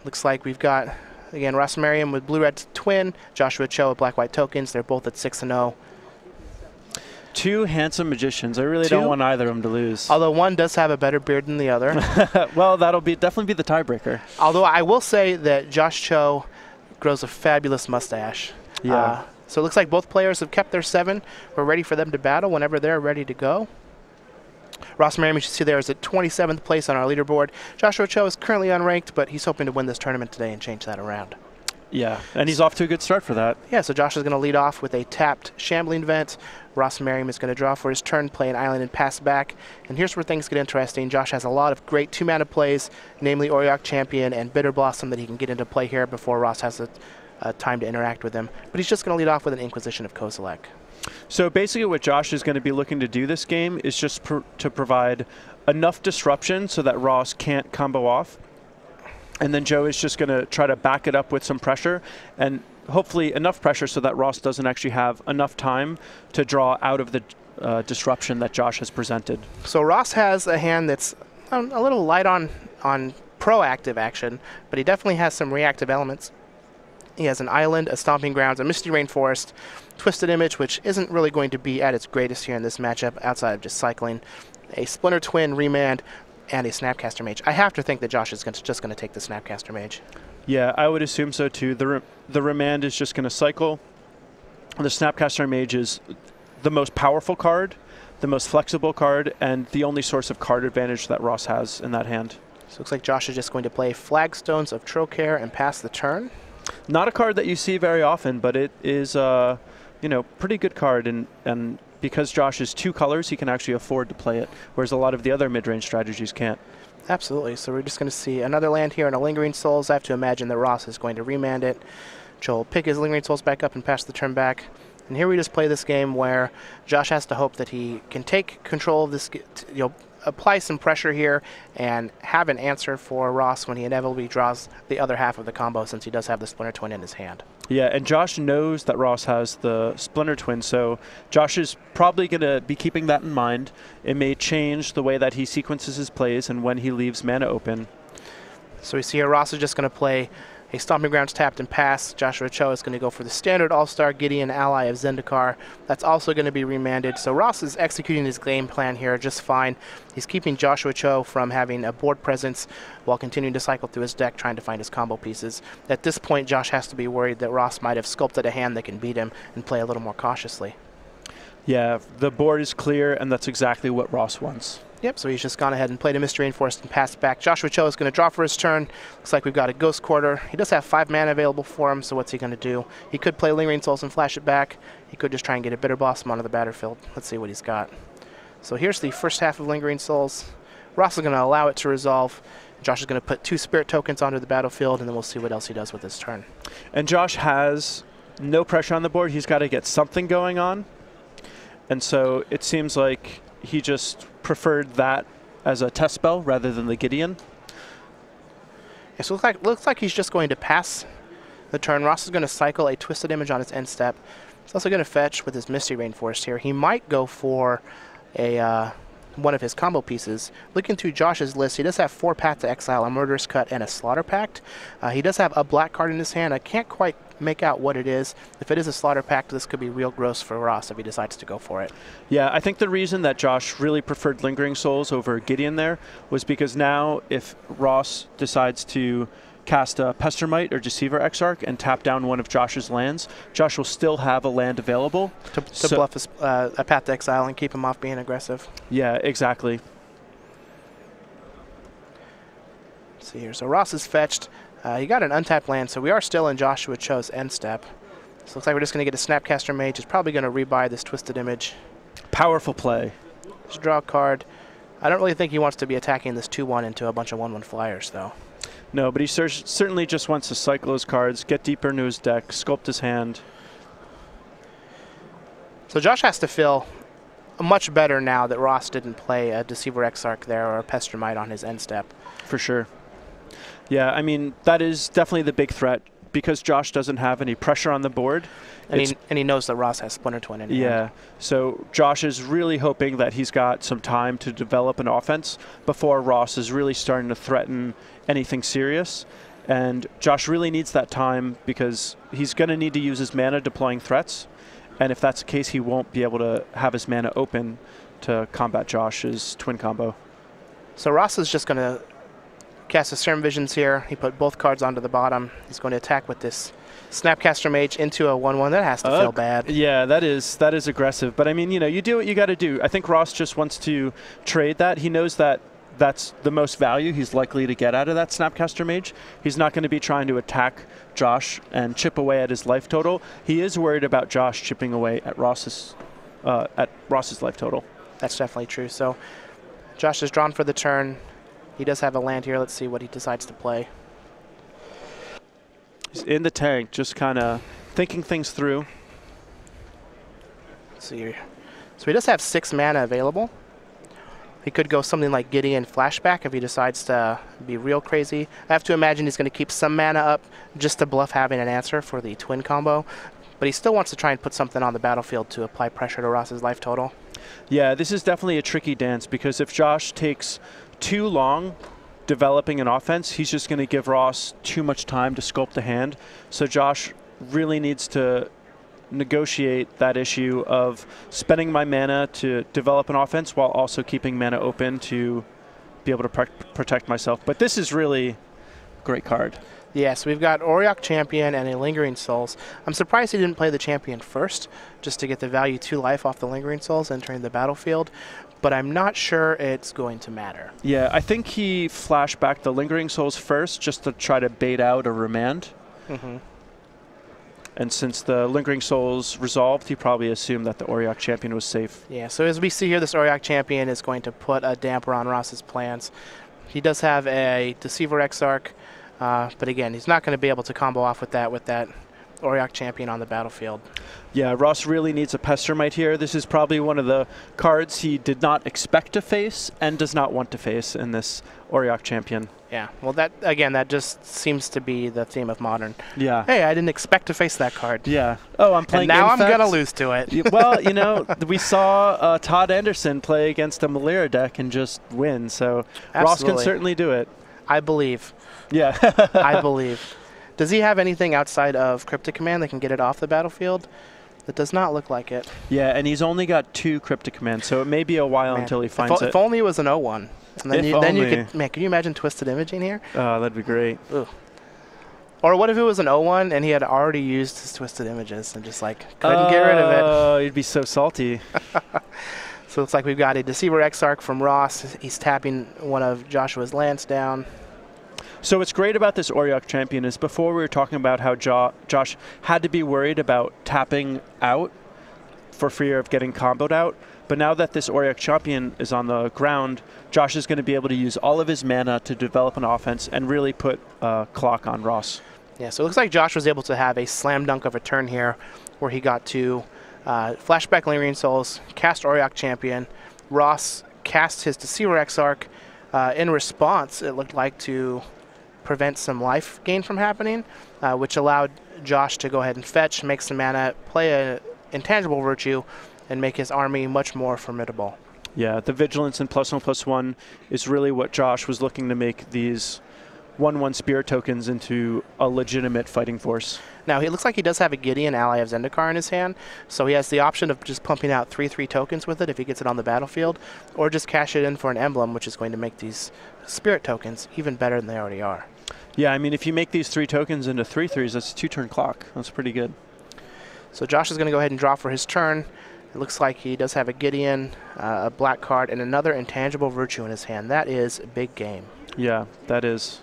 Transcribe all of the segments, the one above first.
Looks like we've got, again, Ross Merriam with blue-red twin, Joshua Cho with black-white tokens. They're both at 6-0. Two handsome magicians. I really don't want either of them to lose. Although one does have a better beard than the other. Well, that'll definitely be the tiebreaker. Although I will say that Josh Cho grows a fabulous mustache. Yeah. So it looks like both players have kept their 7. We're ready for them to battle whenever they're ready to go. Ross Merriam, you should see there, is at 27th place on our leaderboard. Joshua Cho is currently unranked, but he's hoping to win this tournament today and change that around. Yeah, and he's off to a good start for that. Yeah, so Josh is going to lead off with a tapped Shambling Vent. Ross Merriam is going to draw for his turn, play an island and pass back. And here's where things get interesting. Josh has a lot of great 2-mana plays, namely Auriok Champion and Bitter Blossom, that he can get into play here before Ross has time to interact with him. But he's just going to lead off with an Inquisition of Kozilek. So basically what Josh is going to be looking to do this game is just to provide enough disruption so that Ross can't combo off. And then Joe is just going to try to back it up with some pressure, and hopefully enough pressure so that Ross doesn't actually have enough time to draw out of the disruption that Josh has presented. So Ross has a hand that's a little light on proactive action, but he definitely has some reactive elements. He has an island, a Stomping Grounds, a Misty Rainforest, Twisted Image, which isn't really going to be at its greatest here in this matchup outside of just cycling, a Splinter Twin, Remand, and a Snapcaster Mage. I have to think that Josh is just going to take the Snapcaster Mage. Yeah, I would assume so too. The Remand is just going to cycle. The Snapcaster Mage is the most powerful card, the most flexible card, and the only source of card advantage that Ross has in that hand. So it looks like Josh is just going to play Flagstones of Trocare and pass the turn. Not a card that you see very often, but it is pretty good card, and because Josh is 2 colors, he can actually afford to play it, whereas a lot of the other mid-range strategies can't. Absolutely. So we're just going to see another land here in a Lingering Souls. I have to imagine that Ross is going to remand it. Joel will pick his Lingering Souls back up and pass the turn back. And here we just play this game where Josh has to hope that he can take control of this, apply some pressure here and have an answer for Ross when he inevitably draws the other half of the combo, since he does have the Splinter Twin in his hand. Yeah, and Josh knows that Ross has the Splinter Twin, so Josh is probably going to be keeping that in mind. It may change the way that he sequences his plays and when he leaves mana open. So we see here Ross is just going to play a Stomping Grounds tapped and pass. Joshua Cho is going to go for the standard All-Star Gideon ally of Zendikar. That's also going to be remanded. So Ross is executing his game plan here just fine. He's keeping Joshua Cho from having a board presence while continuing to cycle through his deck trying to find his combo pieces. At this point, Josh has to be worried that Ross might have sculpted a hand that can beat him and play a little more cautiously. Yeah, the board is clear, and that's exactly what Ross wants. Yep, so he's just gone ahead and played a Mystery Rainforest and passed back. Joshua Cho is going to draw for his turn. Looks like we've got a Ghost Quarter. He does have 5 mana available for him, so what's he going to do? He could play Lingering Souls and flash it back. He could just try and get a Bitter Blossom onto the battlefield. Let's see what he's got. So here's the first half of Lingering Souls. Ross is going to allow it to resolve. Josh is going to put 2 Spirit Tokens onto the battlefield, and then we'll see what else he does with his turn. And Josh has no pressure on the board. He's got to get something going on. And so it seems like he just preferred that as a test spell rather than the Gideon. Yeah, so looks like he's just going to pass the turn. Ross is going to cycle a Twisted Image on his end step. He's also going to fetch with his Misty Rainforest here. He might go for a one of his combo pieces. Looking through Josh's list, he does have 4 Path to Exile, a Murderous Cut, and a Slaughter Pact. He does have a black card in his hand. I can't quite make out what it is. If it is a Slaughter Pact, this could be real gross for Ross if he decides to go for it. Yeah, I think the reason that Josh really preferred Lingering Souls over Gideon there was because now if Ross decides to cast a Pestermite or Deceiver Exarch and tap down one of Josh's lands, Josh will still have a land available to bluff a Path to Exile and keep him off being aggressive. Yeah, exactly. Let's see here. So Ross is fetched. He got an untapped land, so we are still in Joshua Cho's end step. So it looks like we're just going to get a Snapcaster Mage. He's probably going to rebuy this Twisted Image. Powerful play. Just draw a card. I don't really think he wants to be attacking this 2-1 into a bunch of 1-1 flyers, though. No, but he certainly just wants to cycle his cards, get deeper into his deck, sculpt his hand. So Josh has to feel much better now that Ross didn't play a Deceiver Exarch there or a Pestermite on his end step. For sure. Yeah, I mean, that is definitely the big threat because Josh doesn't have any pressure on the board. And he knows that Ross has Splinter Twin in hand. Yeah, so Josh is really hoping that he's got some time to develop an offense before Ross is really starting to threaten anything serious. And Josh really needs that time because he's going to need to use his mana deploying threats. And if that's the case, he won't be able to have his mana open to combat Josh's twin combo. So Ross is just going to cast his Serum Visions here. He put both cards onto the bottom. He's going to attack with this Snapcaster Mage into a 1/1. That has to feel bad. Yeah, that is aggressive. But I mean, you know, you do what you got to do. I think Ross just wants to trade that. He knows that that's the most value he's likely to get out of that Snapcaster Mage. He's not going to be trying to attack Josh and chip away at his life total. He is worried about Josh chipping away at Ross's life total. That's definitely true. So Josh is drawn for the turn. He does have a land here. Let's see what he decides to play. He's in the tank, just kind of thinking things through. Let's see here. So he does have 6 mana available. He could go something like Gideon Flashback if he decides to be real crazy. I have to imagine he's going to keep some mana up just to bluff having an answer for the twin combo. But he still wants to try and put something on the battlefield to apply pressure to Ross's life total. Yeah, this is definitely a tricky dance because if Josh takes too long developing an offense, he's just going to give Ross too much time to sculpt the hand. So Josh really needs to negotiate that issue of spending my mana to develop an offense while also keeping mana open to be able to protect myself. But this is really a great card. Yeah, so we've got Auriok Champion and a Lingering Souls. I'm surprised he didn't play the Champion first, just to get the value 2 life off the Lingering Souls entering the battlefield. But I'm not sure it's going to matter. Yeah, I think he flashed back the Lingering Souls first just to try to bait out a remand. And since the Lingering Souls resolved, he probably assumed that the Auriok Champion was safe. Yeah, so as we see here, this Auriok Champion is going to put a damper on Ross's plans. He does have a Deceiver Exarch, but again, he's not going to be able to combo off with that Auriok Champion on the battlefield. Yeah, Ross really needs a Pestermite here. This is probably one of the cards he did not expect to face and does not want to face in this Auriok Champion. Yeah, well, that just seems to be the theme of Modern. Yeah. Hey, I didn't expect to face that card. Yeah. Oh, I'm playing and now Infect. I'm going to lose to it. Well, you know, we saw Todd Anderson play against a Malira deck and just win, so Absolutely. Ross can certainly do it. I believe. Yeah. I believe. Does he have anything outside of Cryptic Command that can get it off the battlefield? It does not look like it. Yeah, and he's only got 2 Cryptic Commands, so it may be a while until he finds it. If only it was an 0-1. And then if then you could, man, can you imagine Twisted Imaging here? Oh, that'd be great. Ugh. Or what if it was an 0-1 and he had already used his Twisted Images and just like couldn't get rid of it? Oh, he'd be so salty. So it's like we've got a Deceiver Exarch from Ross. He's tapping one of Joshua's lands down. So what's great about this Auriok Champion is before we were talking about how Josh had to be worried about tapping out for fear of getting comboed out. But now that this Auriok Champion is on the ground, Josh is going to be able to use all of his mana to develop an offense and really put a clock on Ross. Yeah, so it looks like Josh was able to have a slam dunk of a turn here where he got to flashback Lingering Souls, cast Auriok Champion. Ross cast his Deceiver Exarch. In response, it looked like to prevent some life gain from happening, which allowed Josh to go ahead and fetch, make some mana, play an Intangible Virtue, and make his army much more formidable. Yeah, the Vigilance and +1/+1 is really what Josh was looking to make these 1/1 Spirit tokens into a legitimate fighting force. Now, he looks like he does have a Gideon, ally of Zendikar, in his hand, so he has the option of just pumping out 3/3 tokens with it if he gets it on the battlefield, or just cash it in for an emblem, which is going to make these Spirit tokens even better than they already are. Yeah, I mean, if you make these 3 tokens into 3/3s, that's a 2-turn clock. That's pretty good. So Josh is going to go ahead and draw for his turn. It looks like he does have a Gideon, a black card, and another Intangible Virtue in his hand. That is a big game. Yeah, that is.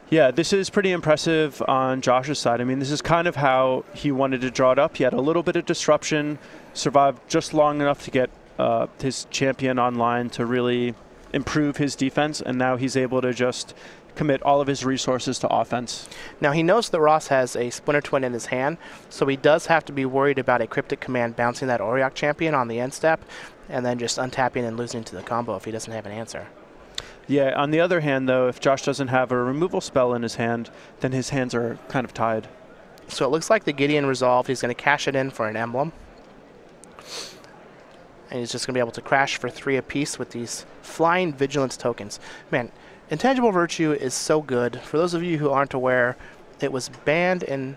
Yeah, this is pretty impressive on Josh's side. I mean, this is kind of how he wanted to draw it up. He had a little bit of disruption, survived just long enough to get his champion online to really improve his defense, and now he's able to just commit all of his resources to offense. Now, he knows that Ross has a Splinter Twin in his hand, so he does have to be worried about a Cryptic Command bouncing that Auriok Champion on the end step, and then just untapping and losing to the combo if he doesn't have an answer. Yeah, on the other hand, though, if Josh doesn't have a removal spell in his hand, then his hands are kind of tied. So it looks like the Gideon resolved. He's going to cash it in for an emblem. And he's just going to be able to crash for 3 apiece with these Flying Vigilance tokens. Man, Intangible Virtue is so good. For those of you who aren't aware, it was banned in...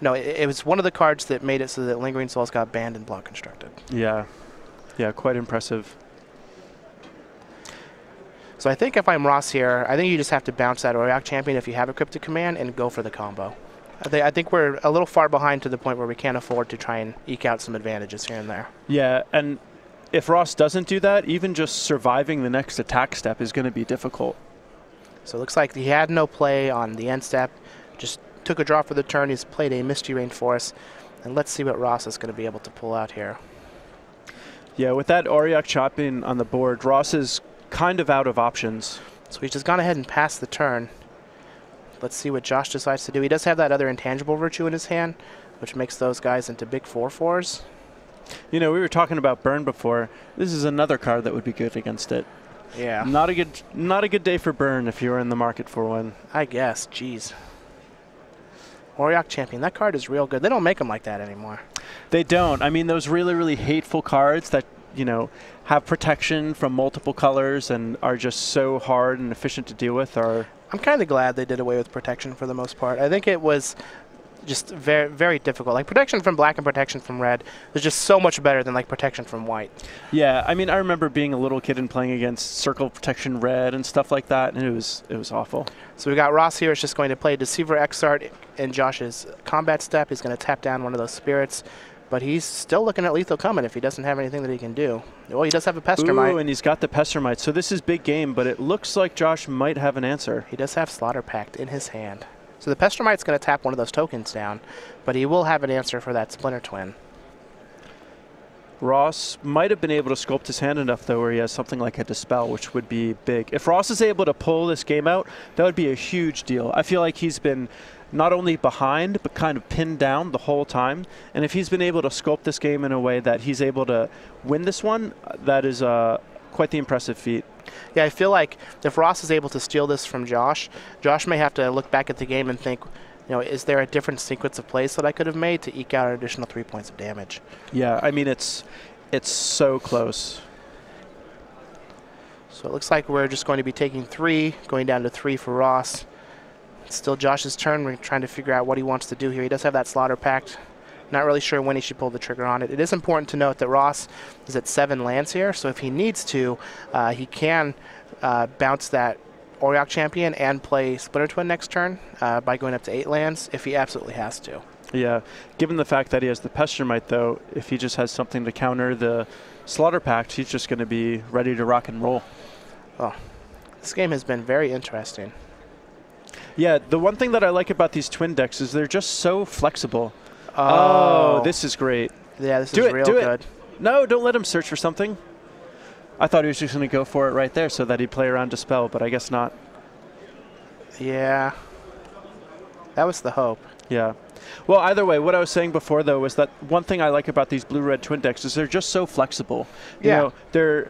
No, it was one of the cards that made it so that Lingering Souls got banned in Block Constructed. Yeah. Yeah, quite impressive. So I think if I'm Ross here, I think you just have to bounce that Auriok Champion if you have a Cryptic Command and go for the combo. I think we're a little far behind to the point where we can't afford to try and eke out some advantages here and there. Yeah, and if Ross doesn't do that, even just surviving the next attack step is going to be difficult. So it looks like he had no play on the end step, just took a draw for the turn. He's played a Misty Rain Force, and let's see what Ross is going to be able to pull out here. Yeah, with that Auriok Champion on the board, Ross is kind of out of options. So he's just gone ahead and passed the turn. Let's see what Josh decides to do. He does have that other Intangible Virtue in his hand, which makes those guys into big 4/4s. You know, we were talking about Burn before. This is another card that would be good against it. Yeah. Not a good day for Burn if you were in the market for one. I guess. Jeez. Auriok Champion. That card is real good. They don't make them like that anymore. They don't. I mean, those really, really hateful cards that, you know, have protection from multiple colors and are just so hard and efficient to deal with are... I'm kind of glad they did away with protection for the most part. I think it was just very, very difficult. Like, protection from black and protection from red is just so much better than, like, protection from white. Yeah, I mean, I remember being a little kid and playing against Circle Protection Red and stuff like that, and it was awful. So we got Ross here. Is just going to play Deceiver Exart in Josh's combat step. He's going to tap down one of those spirits, but he's still looking at Lethal Coming if he doesn't have anything that he can do. Well, he does have a Pestermite. Ooh, and he's got the Pestermite, so this is big game, but it looks like Josh might have an answer. He does have Slaughter Pact in his hand. So the Pestermite's going to tap one of those tokens down, but he will have an answer for that Splinter Twin. Ross might have been able to sculpt his hand enough, though, where he has something like a Dispel, which would be big. If Ross is able to pull this game out, that would be a huge deal. I feel like he's been not only behind, but kind of pinned down the whole time. And if he's been able to sculpt this game in a way that he's able to win this one, that is quite the impressive feat. Yeah, I feel like if Ross is able to steal this from Josh, Josh may have to look back at the game and think, you know, is there a different sequence of plays that I could have made to eke out an additional 3 points of damage? Yeah, I mean, it's so close. So it looks like we're just going to be taking 3, going down to 3 for Ross. It's still Josh's turn. We're trying to figure out what he wants to do here. He does have that Slaughter Pact. Not really sure when he should pull the trigger on it. It is important to note that Ross is at 7 lands here, so if he needs to, he can bounce that Auriok Champion and play Splinter Twin next turn by going up to 8 lands if he absolutely has to. Yeah, given the fact that he has the Pestermite, though, if he just has something to counter the Slaughter Pact, he's just going to be ready to rock and roll. Oh, this game has been very interesting. Yeah, the one thing that I like about these twin decks is they're just so flexible. Oh, this is great. Yeah, this is real good. No, don't let him search for something. I thought he was just going to go for it right there so that he'd play around Dispel, but I guess not. Yeah, that was the hope. Yeah. Well, either way, what I was saying before, though, was that one thing I like about these blue-red twin decks is they're just so flexible. You know,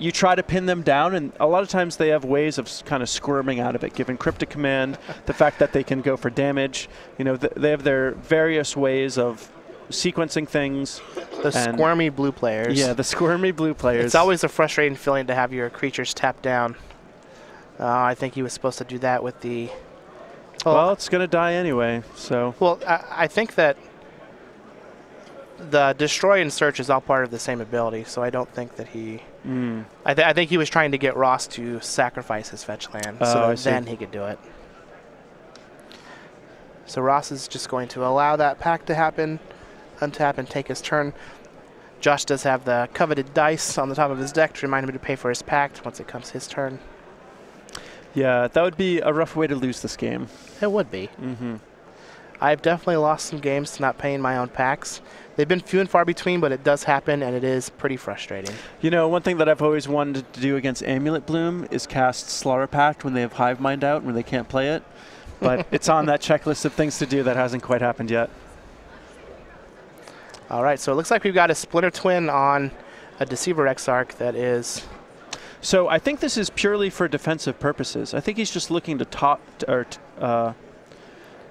you try to pin them down, and a lot of times they have ways of kind of squirming out of it, given Cryptic Command, the fact that they can go for damage. You know, they have their various ways of sequencing things. The squirmy blue players. Yeah, the squirmy blue players. It's always a frustrating feeling to have your creatures tapped down. I think he was supposed to do that with the... Well, it's going to die anyway, so... Well, I think that the Destroy and Search is all part of the same ability, so I don't think that he... I think he was trying to get Ross to sacrifice his fetch land, so then he could do it. So Ross is just going to allow that pack to happen, untap and take his turn. Josh does have the coveted dice on the top of his deck to remind him to pay for his pact once it comes his turn. Yeah, that would be a rough way to lose this game. It would be. I've definitely lost some games to not paying my own packs. They've been few and far between, but it does happen, and it is pretty frustrating. You know, one thing that I've always wanted to do against Amulet Bloom is cast Slaughter Pact when they have Hive Mind out, when they can't play it. But it's on that checklist of things to do that hasn't quite happened yet. All right, so it looks like we've got a Splinter Twin on a Deceiver Exarch that is... So I think this is purely for defensive purposes. I think he's just looking to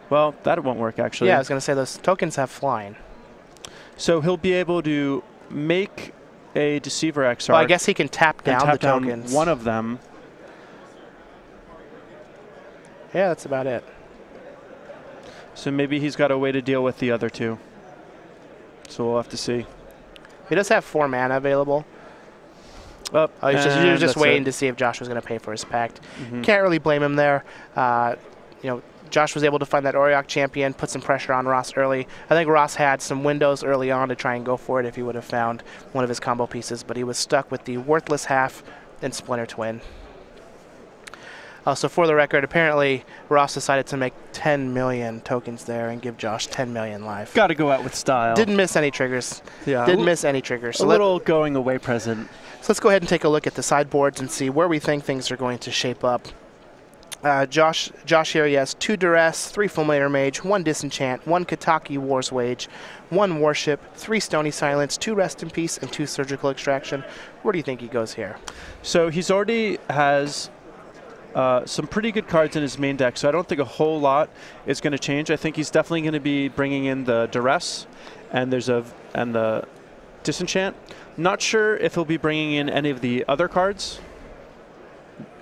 well, that won't work, actually. Yeah, I was going to say those tokens have flying. So he'll be able to make a Deceiver Exarch. Well, I guess he can tap down the tokens. One of them. Yeah, that's about it. So maybe he's got a way to deal with the other two. So we'll have to see. He does have 4 mana available. Oh, You're just waiting to see if Josh was going to pay for his pact. Can't really blame him there. You know, Josh was able to find that Auriok champion, put some pressure on Ross early. I think Ross had some windows early on to try and go for it if he would have found one of his combo pieces, but he was stuck with the worthless half and Splinter Twin. So for the record, apparently Ross decided to make 10 million tokens there and give Josh 10 million life. Got to go out with style. Didn't miss any triggers. Yeah. Didn't miss any triggers. So a little going away present. So let's go ahead and take a look at the sideboards and see where we think things are going to shape up. Josh here, he has 2 Duress, 3 Fulminator Mage, 1 Disenchant, 1 Kataki War's Wage, 1 Warship, 3 Stony Silence, 2 Rest in Peace, and 2 Surgical Extraction. Where do you think he goes here? So he's already has some pretty good cards in his main deck, so I don't think a whole lot is going to change. I think he's definitely going to be bringing in the Duress and the Disenchant. Not sure if he'll be bringing in any of the other cards.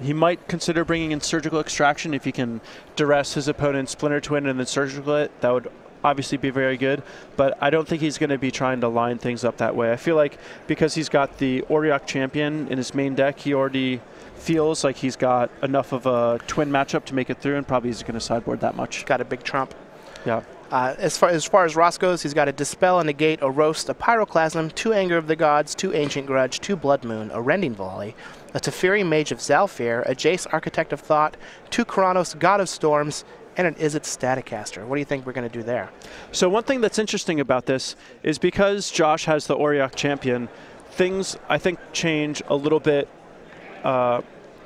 He might consider bringing in Surgical Extraction if he can duress his opponent's Splinter Twin and then Surgical it. That would obviously be very good, but I don't think he's going to be trying to line things up that way. I feel like because he's got the Auriok champion in his main deck, he already feels like he's got enough of a twin matchup to make it through, and probably isn't going to sideboard that much. Got a big trump. Yeah. As far as Ross goes, he's got a Dispel, a Negate, a Roast, a Pyroclasm, 2 Anger of the Gods, 2 Ancient Grudge, 2 Blood Moon, a Rending Volley, a Teferi Mage of Zalfir, a Jace Architect of Thought, 2 Kronos God of Storms, and an Izzet Staticaster. What do you think we're going to do there? So one thing that's interesting about this is because Josh has the Auriok champion, things I think change a little bit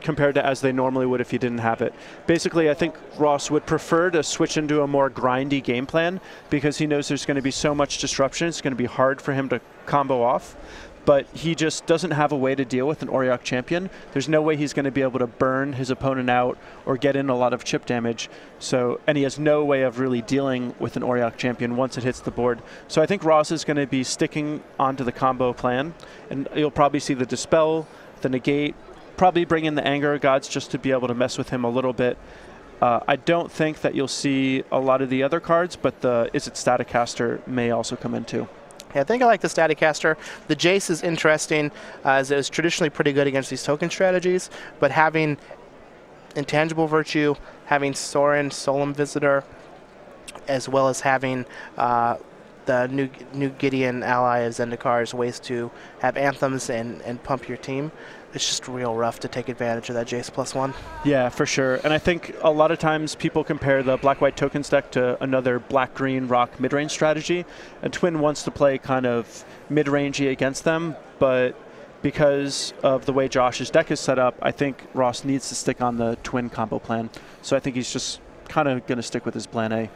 compared to as they normally would if he didn't have it. Basically, I think Ross would prefer to switch into a more grindy game plan because he knows there's going to be so much disruption. It's going to be hard for him to combo off. But he just doesn't have a way to deal with an Auriok champion. There's no way he's going to be able to burn his opponent out or get in a lot of chip damage. And he has no way of really dealing with an Auriok champion once it hits the board. So I think Ross is going to be sticking onto the combo plan. And you'll probably see the Dispel, the Negate, probably bring in the Anger of Gods just to be able to mess with him a little bit. I don't think that you'll see a lot of the other cards, but the Izzet Staticaster may also come in too. Yeah, I think I like the Staticaster. The Jace is interesting, as it was traditionally pretty good against these token strategies, but having Intangible Virtue, having Sorin, Solemn Visitor, as well as having the new Gideon ally of Zendikar ways to have anthems and pump your team. It's just real rough to take advantage of that Jace +1. Yeah, for sure. And I think a lot of times people compare the black-white tokens deck to another black-green rock mid-range strategy. And Twin wants to play kind of mid-rangey against them, but because of the way Josh's deck is set up, I think Ross needs to stick on the Twin combo plan. So I think he's just kind of going to stick with his plan A.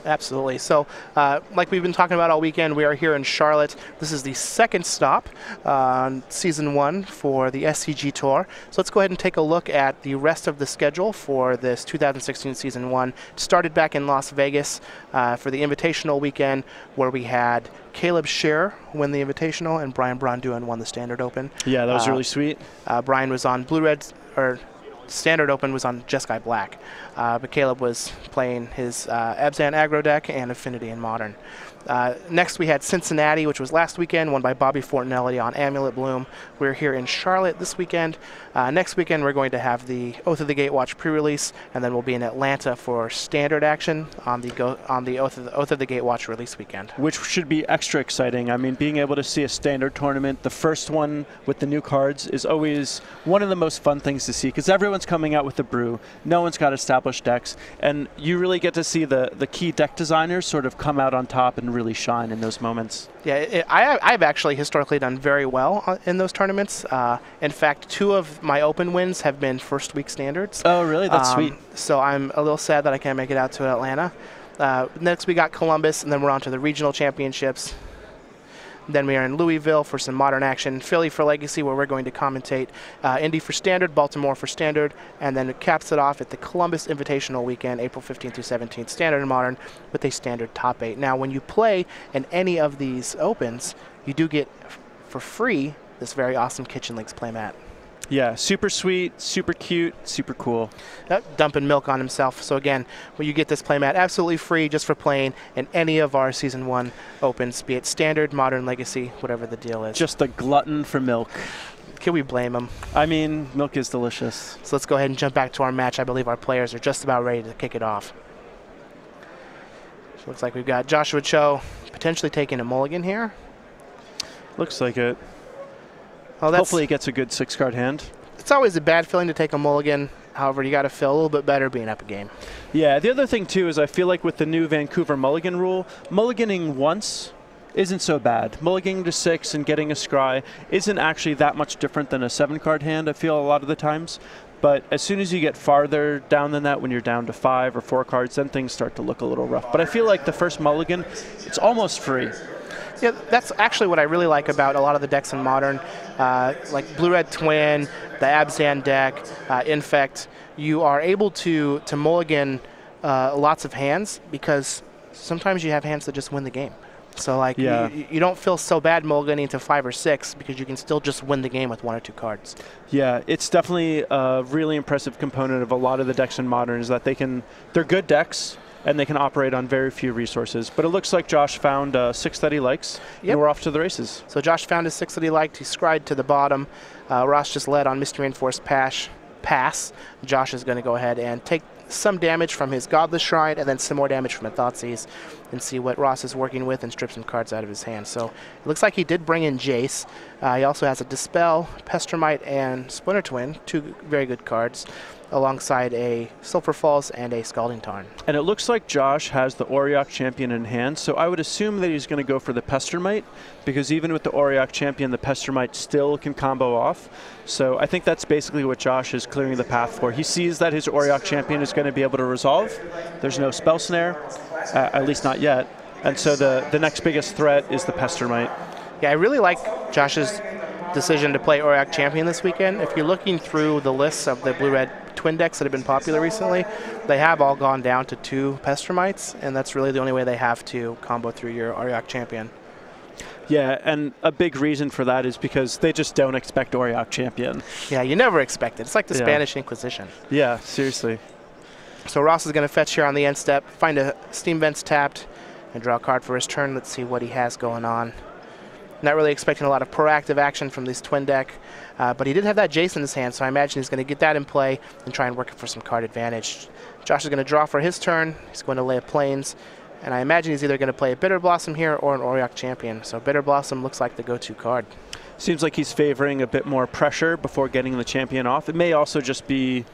Absolutely. So, like we've been talking about all weekend, we are here in Charlotte. This is the second stop on Season 1 for the SCG Tour. So let's go ahead and take a look at the rest of the schedule for this 2016 Season 1. It started back in Las Vegas for the Invitational weekend, where we had Caleb Scherer win the Invitational and Brian Bronduin won the Standard Open. Yeah, that was really sweet. Brian was on Standard Open was on Jeskai Black, but Caleb was playing his Abzan aggro deck and Affinity in Modern. Next we had Cincinnati, which was last weekend, won by Bobby Fortinelli on Amulet Bloom. We're here in Charlotte this weekend. Next weekend we're going to have the Oath of the Gatewatch pre-release, and then we'll be in Atlanta for Standard action on the Oath of the Gatewatch release weekend. Which should be extra exciting. I mean, being able to see a Standard tournament, the first one with the new cards, is always one of the most fun things to see, because everyone's coming out with the brew. No one's got established decks, and you really get to see the key deck designers sort of come out on top and really shine in those moments. Yeah, I've actually historically done very well in those tournaments. In fact, 2 of my open wins have been first week standards. Oh, really? That's sweet. So I'm a little sad that I can't make it out to Atlanta. Next we got Columbus, and then we're on to the regional championships. Then we are in Louisville for some modern action, Philly for Legacy, where we're going to commentate Indy for Standard, Baltimore for Standard, and then it caps it off at the Columbus Invitational weekend, April 15th through 17th, Standard and Modern, with a Standard top 8. Now, when you play in any of these opens, you do get for free this very awesome Kitchen Links playmat. Yeah, super sweet, super cute, super cool. Yep, dumping milk on himself. So again, well, you get this playmat absolutely free just for playing in any of our Season 1 Opens, be it Standard, Modern, Legacy, whatever the deal is. Just a glutton for milk. Can we blame him? I mean, milk is delicious. So let's go ahead and jump back to our match. I believe our players are just about ready to kick it off. So looks like we've got Joshua Cho potentially taking a mulligan here. Looks like it. Well, hopefully he gets a good 6-card hand. It's always a bad feeling to take a mulligan. However, you got to feel a little bit better being up a game. Yeah, the other thing, too, is I feel like with the new Vancouver mulligan rule, mulliganing once isn't so bad. Mulliganing to 6 and getting a scry isn't actually that much different than a 7-card hand, I feel, a lot of the times. But as soon as you get farther down than that, when you're down to 5 or 4 cards, then things start to look a little rough. But I feel like the first mulligan, it's almost free. Yeah, that's actually what I really like about a lot of the decks in Modern, like Blue-Red Twin, the Abzan deck, Infect. You are able to mulligan lots of hands because sometimes you have hands that just win the game. So like you don't feel so bad mulliganing to 5 or 6 because you can still just win the game with 1 or 2 cards. Yeah, it's definitely a really impressive component of a lot of the decks in Modern is that they're good decks, and they can operate on very few resources. But it looks like Josh found 6 that he likes, and we're off to the races. So Josh found his 6 that he liked. He scried to the bottom. Ross just led on Mystery Reinforced Pass. Josh is going to go ahead and take some damage from his Godless Shrine and then some more damage from a Thoughtseize and see what Ross is working with and strip some cards out of his hand. So it looks like he did bring in Jace. He also has a Dispel, Pestermite, and Splinter Twin, 2 very good cards, alongside a Sulphur Falls and a Scalding Tarn. And it looks like Josh has the Auriok Champion in hand, so I would assume that he's going to go for the Pestermite, because even with the Auriok Champion, the Pestermite still can combo off. So I think that's basically what Josh is clearing the path for. He sees that his Auriok Champion is going to be able to resolve. There's no Spell Snare, at least not yet. And so the next biggest threat is the Pestermite. Yeah, I really like Josh's decision to play Auriok Champion this weekend. If you're looking through the lists of the Blue-Red Twin decks that have been popular recently, they have all gone down to 2 Pestermites, and that's really the only way they have to combo through your Auriok Champion. Yeah, and a big reason for that is because they just don't expect Auriok Champion. Yeah, you never expect it. It's like the Spanish Inquisition. Yeah, seriously. So Ross is going to fetch here on the end step, find a Steam Vents tapped, and draw a card for his turn. Let's see what he has going on. Not really expecting a lot of proactive action from this twin deck, but he did have that Jace in his hand, so I imagine he's going to get that in play and try and work it for some card advantage. Josh is going to draw for his turn. He's going to lay a Plains, and I imagine he's either going to play a Bitter Blossom here or an Auriok Champion. So Bitter Blossom looks like the go-to card. Seems like he's favoring a bit more pressure before getting the champion off. It may also just be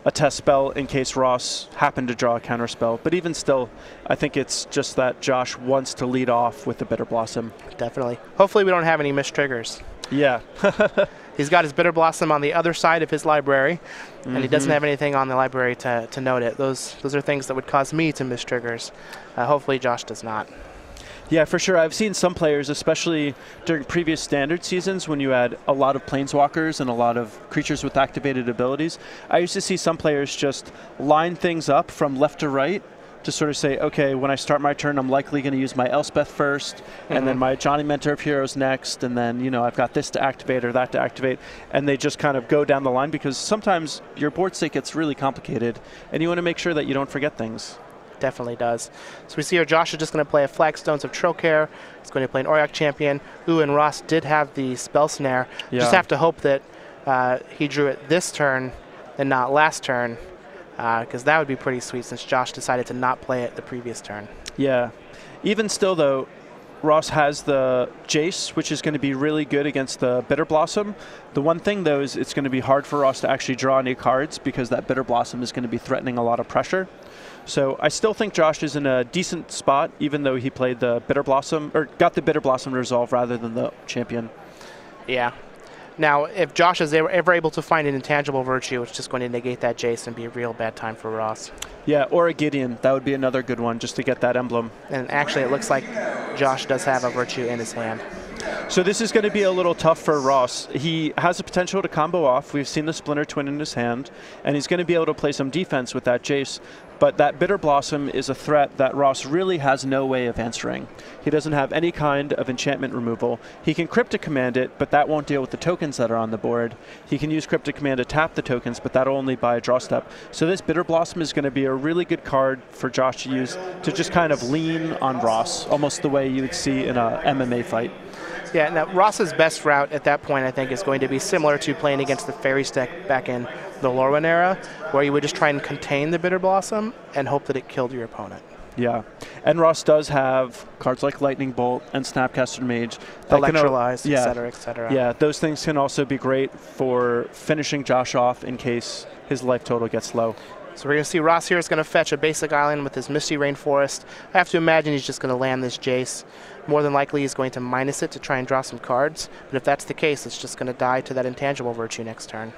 a test spell in case Ross happened to draw a counter spell. But even still, I think it's just that Josh wants to lead off with the Bitter Blossom. Definitely. Hopefully we don't have any missed triggers. Yeah. He's got his Bitter Blossom on the other side of his library, and he doesn't have anything on the library to note it. Those are things that would cause me to miss triggers. Hopefully Josh does not. Yeah, for sure. I've seen some players, especially during previous Standard seasons when you had a lot of Planeswalkers and a lot of creatures with activated abilities. I used to see some players just line things up from left to right to sort of say, okay, when I start my turn, I'm likely going to use my Elspeth first, and then my Johnny Mentor of Heroes next, and then, you know, I've got this to activate or that to activate, and they just kind of go down the line because sometimes your board state gets really complicated, and you want to make sure that you don't forget things. Definitely does. So we see here Josh is just going to play a Flagstones of Trocare. He's going to play an Auriok Champion. Ooh, and Ross did have the Spell Snare. Yeah. Just have to hope that he drew it this turn and not last turn, because that would be pretty sweet since Josh decided to not play it the previous turn. Yeah. Even still, though, Ross has the Jace, which is going to be really good against the Bitter Blossom. The one thing, though, is it's going to be hard for Ross to actually draw any cards because that Bitter Blossom is going to be threatening a lot of pressure. So I still think Josh is in a decent spot, even though he played the Bitter Blossom, or got the Bitter Blossom to resolve rather than the champion. Yeah. Now, if Josh is ever able to find an intangible virtue, it's just going to negate that Jace and be a real bad time for Ross. Yeah, or a Gideon. That would be another good one, just to get that emblem. And actually, it looks like Josh does have a virtue in his hand. So this is going to be a little tough for Ross. He has the potential to combo off. We've seen the Splinter Twin in his hand, and he's going to be able to play some defense with that Jace. But that Bitter Blossom is a threat that Ross really has no way of answering. He doesn't have any kind of enchantment removal. He can Cryptic Command it, but that won't deal with the tokens that are on the board. He can use Cryptic Command to tap the tokens, but that'll only buy a draw step. So this Bitter Blossom is going to be a really good card for Josh to use to just kind of lean on Ross, almost the way you would see in a MMA fight. Yeah, now Ross's best route at that point, I think, is going to be similar to playing against the Fairies deck back in the Lorwyn era, where you would just try and contain the Bitter Blossom and hope that it killed your opponent. Yeah, and Ross does have cards like Lightning Bolt and Snapcaster Mage. Electrolyze, etc., etc. Yeah, those things can also be great for finishing Josh off in case his life total gets low. So we're going to see Ross here is going to fetch a basic island with his Misty Rainforest. I have to imagine he's just going to land this Jace. More than likely he's going to minus it to try and draw some cards. But if that's the case, it's just going to die to that Intangible Virtue next turn.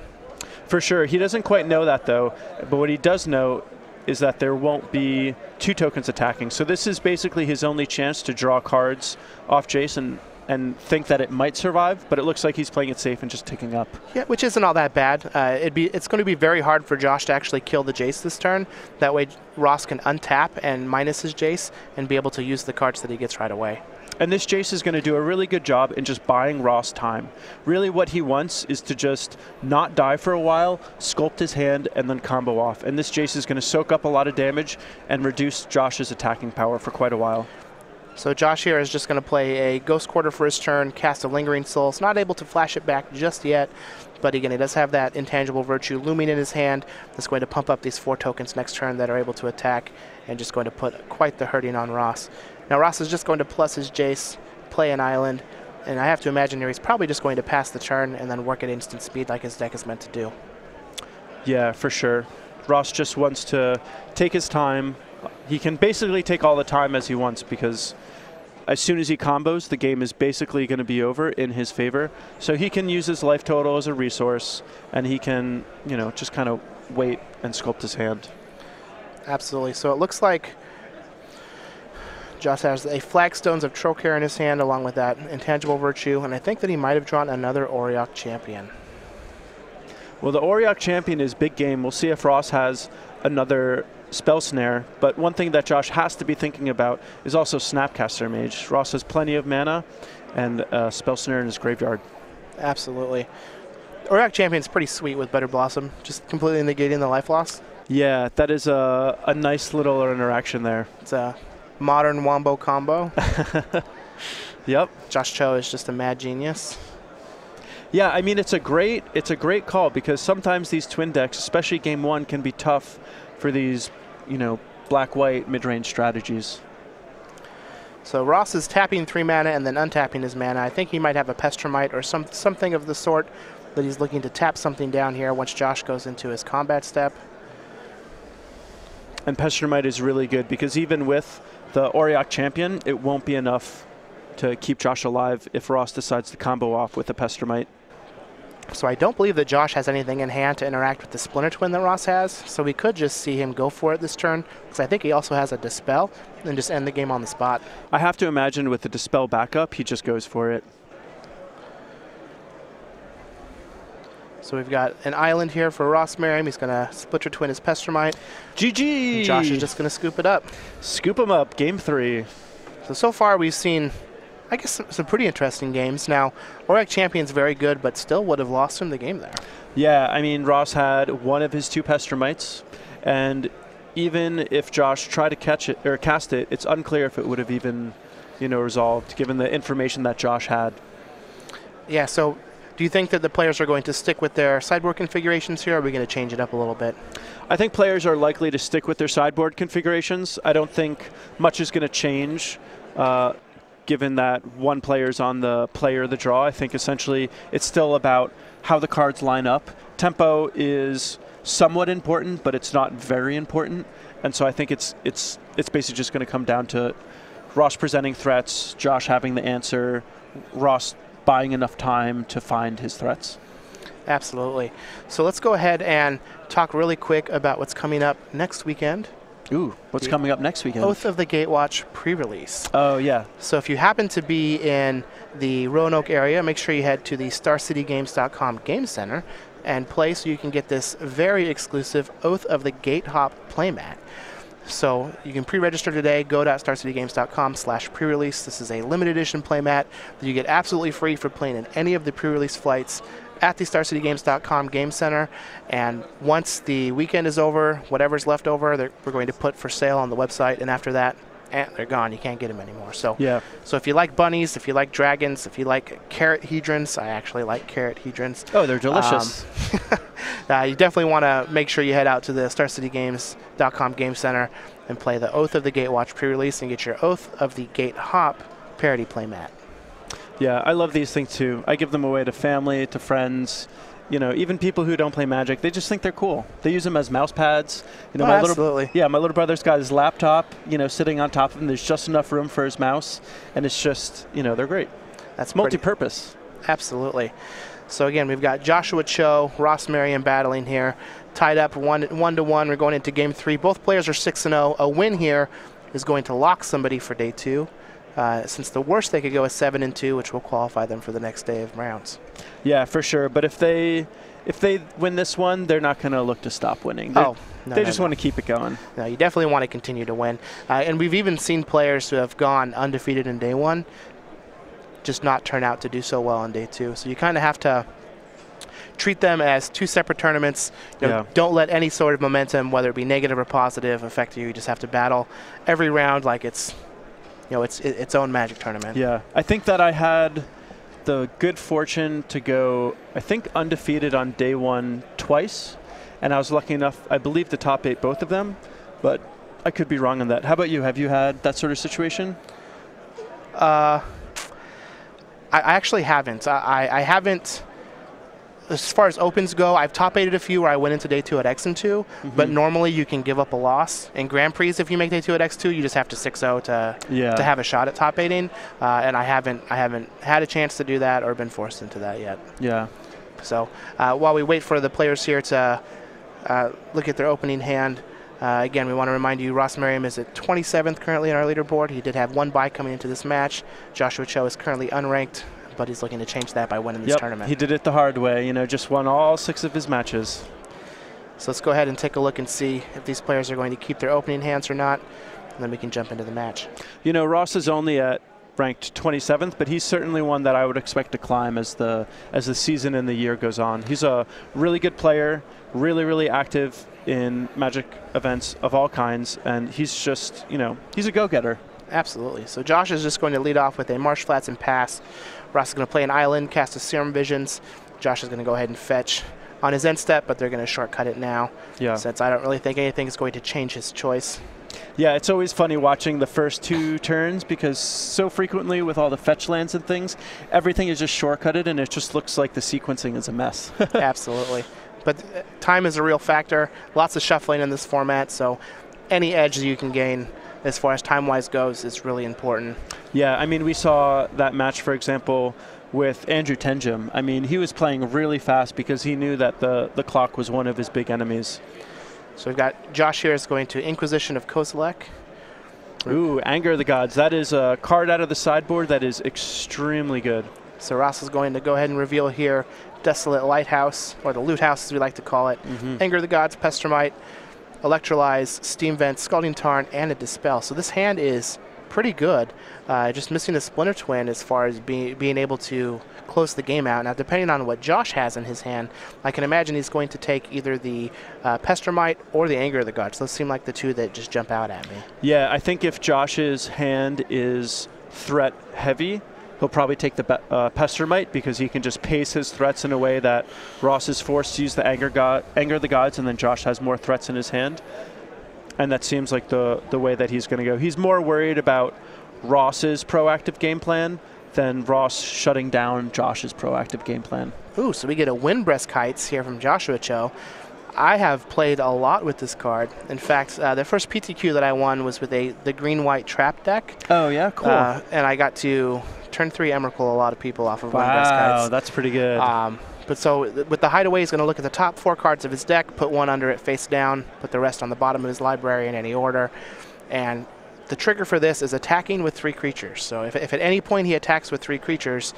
For sure. He doesn't quite know that, though. But what he does know is that there won't be 2 tokens attacking. So this is basically his only chance to draw cards off Jace and think that it might survive, but it looks like he's playing it safe and just ticking up. Yeah, which isn't all that bad. It's going to be very hard for Josh to actually kill the Jace this turn. That way Ross can untap and minus his Jace and be able to use the cards that he gets right away. And this Jace is going to do a really good job in just buying Ross time. Really what he wants is to just not die for a while, sculpt his hand, and then combo off. And this Jace is going to soak up a lot of damage and reduce Josh's attacking power for quite a while. So Josh here is just going to play a Ghost Quarter for his turn, cast a Lingering Soul. It's not able to flash it back just yet, but again, he does have that Intangible Virtue looming in his hand. That's going to pump up these 4 tokens next turn that are able to attack, and just going to put quite the hurting on Ross. Now Ross is just going to plus his Jace, play an island, and I have to imagine here he's probably just going to pass the turn and then work at instant speed like his deck is meant to do. Yeah, for sure. Ross just wants to take his time. He can basically take all the time as he wants because as soon as he combos, the game is basically going to be over in his favor. So he can use his life total as a resource, and he can, you know, just kind of wait and sculpt his hand. Absolutely. So it looks like Josh has a Flagstones of Trocaire in his hand along with that Intangible Virtue, and I think that he might have drawn another Auriok Champion. Well, the Auriok Champion is big game. We'll see if Ross has another Spell Snare, but one thing that Josh has to be thinking about is also Snapcaster Mage. Ross has plenty of mana and Spell Snare in his graveyard. Absolutely. Auriok Champion's pretty sweet with Bitter Blossom, just completely negating the life loss. Yeah, that is a nice little interaction there. It's a modern wombo combo. Yep. Josh Cho is just a mad genius. Yeah, I mean, it's a great call because sometimes these twin decks, especially game 1, can be tough for these, you know, black-white mid-range strategies. So Ross is tapping 3 mana and then untapping his mana. I think he might have a Pestromite or something of the sort that he's looking to tap something down here once Josh goes into his combat step. And Pestromite is really good because even with the Auriok Champion, it won't be enough to keep Josh alive if Ross decides to combo off with a Pestromite. So I don't believe that Josh has anything in hand to interact with the Splinter Twin that Ross has, so we could just see him go for it this turn, because I think he also has a Dispel, and just end the game on the spot. I have to imagine with the Dispel backup, he just goes for it. So we've got an island here for Ross Merriam. He's going to Splinter Twin his Pestromite. GG! And Josh is just going to scoop it up. Scoop him up, game 3. So far we've seen, I guess, some pretty interesting games. Now, Auriok Champion's very good, but still would have lost him the game there. Yeah, I mean, Ross had one of his 2 Pestromites, and even if Josh tried to catch it or cast it, it's unclear if it would have even, you know, resolved, given the information that Josh had. Yeah, so do you think that the players are going to stick with their sideboard configurations here, or are we going to change it up a little bit? I think players are likely to stick with their sideboard configurations. I don't think much is going to change, given that one player's on the play or the draw. I think essentially it's still about how the cards line up. Tempo is somewhat important, but it's not very important. And so I think it's basically just going to come down to Ross presenting threats, Josh having the answer, Ross buying enough time to find his threats. Absolutely. So let's go ahead and talk really quick about what's coming up next weekend. Ooh, what's coming up next weekend? Oath of the Gatewatch pre-release. Oh, yeah. So if you happen to be in the Roanoke area, make sure you head to the StarCityGames.com Game Center and play so you can get this very exclusive Oath of the Gatehop playmat. So you can pre-register today. Go.starcitygames.com/pre-release. This is a limited edition playmat that you get absolutely free for playing in any of the pre-release flights at the StarCityGames.com Game Center. And once the weekend is over, whatever's left over, we're going to put for sale on the website. And after that, they're gone. You can't get them anymore. So, yeah. So if you like bunnies, if you like dragons, if you like carrot hedrons, I actually like carrot hedrons. Oh, they're delicious. You definitely want to make sure you head out to the StarCityGames.com Game Center and play the Oath of the Gatewatch pre-release and get your Oath of the Gatehop parody playmat. Yeah, I love these things too. I give them away to family, to friends, you know, even people who don't play Magic. They just think they're cool. They use them as mouse pads. You know, absolutely. My little brother's got his laptop, you know, sitting on top of him. There's just enough room for his mouse, and it's just, you know, they're great. That's multi-purpose. Absolutely. So again, we've got Joshua Cho, Ross Merriam battling here, tied up 1-1. We're going into Game 3. Both players are 6-0. A win here is going to lock somebody for Day 2. Since the worst they could go is 7-2, which will qualify them for the next day of rounds. Yeah, for sure. But if they win this one, they're not going to look to stop winning. They just want to keep it going. No, you definitely want to continue to win. And we've even seen players who have gone undefeated in Day 1 just not turn out to do so well on Day 2. So you kind of have to treat them as two separate tournaments. You know, don't let any sort of momentum, whether it be negative or positive, affect you. You just have to battle every round like it's, you know, its own Magic tournament. Yeah, I think that I had the good fortune to go, I think, undefeated on Day 1 twice, and I was lucky enough, I believe, to top 8 both of them, but I could be wrong on that. How about you? Have you had that sort of situation? I actually haven't. I haven't. As far as opens go, I've top-8'd a few where I went into Day 2 at X and 2, but normally you can give up a loss. In Grand Prix, if you make Day 2 at X2, you just have to 6-0 to have a shot at top-8'ing, and I haven't had a chance to do that or been forced into that yet. Yeah. So while we wait for the players here to look at their opening hand, again, we want to remind you Ross Merriam is at 27th currently on our leaderboard. He did have one bye coming into this match. Joshua Cho is currently unranked, but he's looking to change that by winning this tournament. He did it the hard way, you know, just won all 6 of his matches. So let's go ahead and take a look and see if these players are going to keep their opening hands or not, and then we can jump into the match. You know, Ross is only at ranked 27th, but he's certainly one that I would expect to climb as the season and the year goes on. He's a really good player, really active in Magic events of all kinds, and he's just, you know, he's a go-getter. Absolutely. So Josh is just going to lead off with a Marsh Flats and pass. Ross is going to play an island, cast a Serum Visions. Josh is going to go ahead and fetch on his end step, but they're going to shortcut it now. Yeah. Since I don't really think anything is going to change his choice. Yeah, it's always funny watching the first 2 turns because so frequently with all the fetch lands and things, everything is just shortcutted and it just looks like the sequencing is a mess. Absolutely. But time is a real factor. Lots of shuffling in this format, so any edge you can gain as far as time-wise goes is really important. Yeah, I mean, we saw that match, for example, with Andrew Tenjum. I mean, he was playing really fast because he knew that the clock was one of his big enemies. So we've got Josh here is going to Inquisition of Kozilek. Ooh, Anger of the Gods. That is a card out of the sideboard that is extremely good. So Ross is going to go ahead and reveal here Desolate Lighthouse, or the Loot House as we like to call it. Anger of the Gods, Pestermite, Electrolyze, Steam Vent, Scalding Tarn, and a Dispel. So this hand is pretty good. Just missing a Splinter Twin as far as being able to close the game out. Now, depending on what Josh has in his hand, I can imagine he's going to take either the Pestermite or the Anger of the Gods. Those seem like the two that just jump out at me. Yeah, I think if Josh's hand is threat heavy, he'll probably take the Pestermite because he can just pace his threats in a way that Ross is forced to use the Anger of the Gods, and then Josh has more threats in his hand. And that seems like the way that he's going to go. He's more worried about Ross's proactive game plan than Ross shutting down Josh's proactive game plan. Ooh, so we get a Windbreast Kites here from Joshua Cho. I have played a lot with this card. In fact, the first PTQ that I won was with the green-white trap deck. Oh, yeah, cool. And I got to turn 3 Emrakul a lot of people off of Windbreast Kites. Wow, that's pretty good. But so with the Hideaway, he's going to look at the top 4 cards of his deck, put one under it face down, put the rest on the bottom of his library in any order. And the trigger for this is attacking with 3 creatures. So if at any point he attacks with 3 creatures,